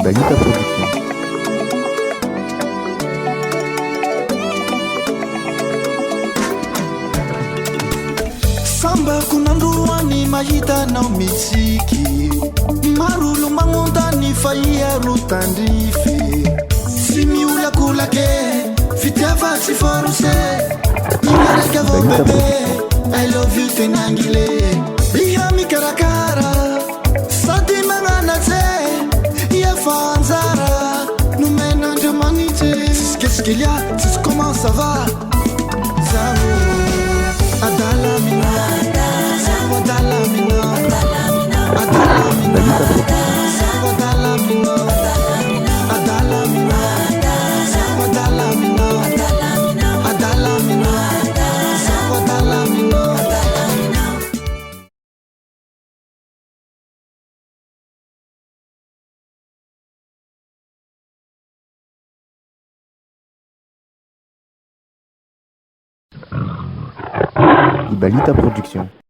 Ibalita Production. Samba kunanduani mahita nao mitsiki marulu mangondani faia rutandrife si miolakolake fitiava tsy forose miaraka vao bebe I love you tenangile iha mikarakara sady magnanaje iafa anjara nomenandrio manitry tsisiketsikelya tsisy comment ça va zao adala mina zao adala mina adala mina zao adala mina adala mina zao adala mina adala mina zao adala mina. Ibalita Production.